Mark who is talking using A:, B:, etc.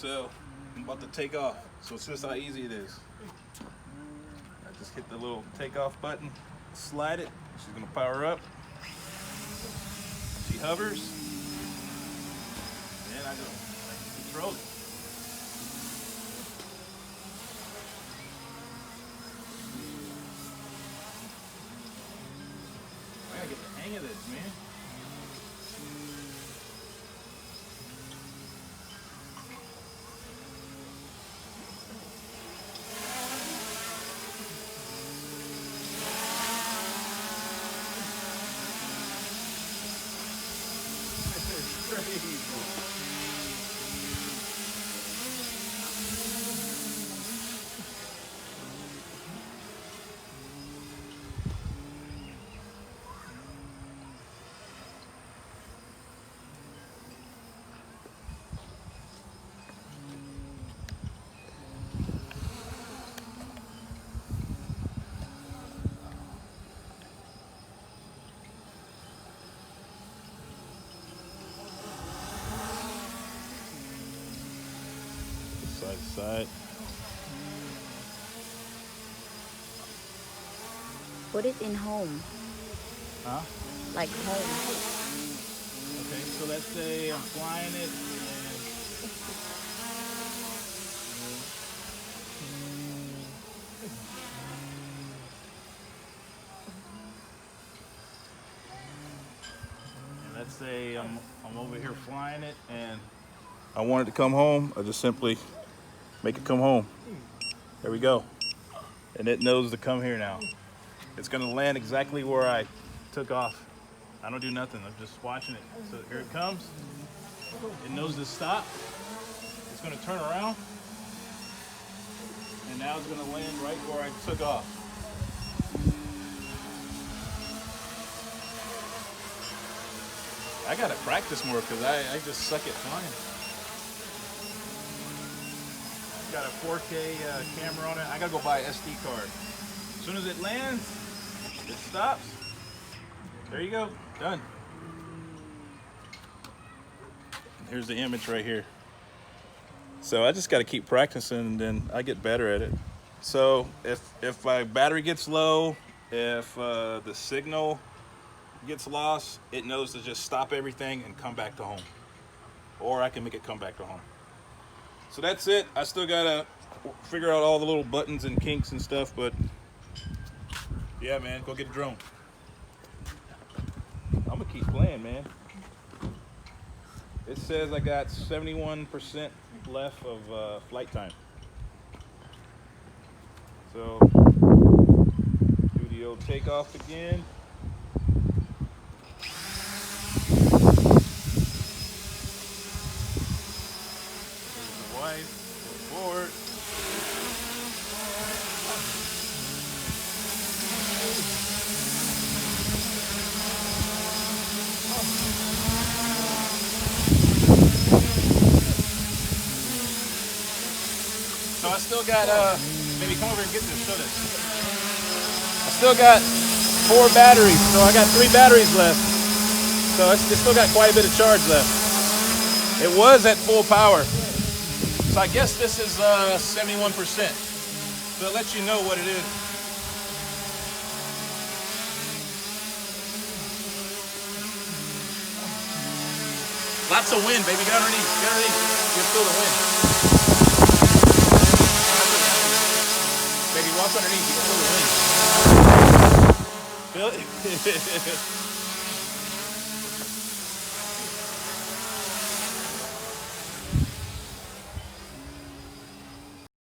A: So I'm about to take off. So it's just how easy it is. I just hit the little takeoff button, slide it. She's gonna power up. She hovers, and I just control it. I gotta get the hang of this, man. Crazy. Side to side.
B: Put it in home,
A: Huh?
B: like home.
A: Okay, so let's say I'm flying it and let's say I'm over here flying it and I want it to come home. I just simply make it come home. There we go. And it knows to come here now. It's gonna land exactly where I took off. I don't do nothing, I'm just watching it. So here it comes. It knows to stop. It's gonna turn around. And now it's gonna land right where I took off. I gotta practice more because I just suck at flying. Got a 4K camera on it. I gotta go buy an SD card. As soon as it lands, it stops. There you go, done. Here's the image right here. So I just gotta keep practicing and then I get better at it. So if my battery gets low, if the signal gets lost, it knows to just stop everything and come back to home. Or I can make it come back to home. So that's it. I still gotta figure out all the little buttons and kinks and stuff, but yeah, man, go get a drone. I'm gonna keep playing, man. It says I got 71% left of flight time. So do the old takeoff again. Forward. So I still got maybe come over and get this, show this. I still got 4 batteries, so I got 3 batteries left. So it's still got quite a bit of charge left. It was at full power. So I guess this is 71%. So it lets you know what it is. Lots of wind, baby. Get underneath. Get underneath. You feel the wind. Baby, walk underneath. You can feel the wind. Feel it?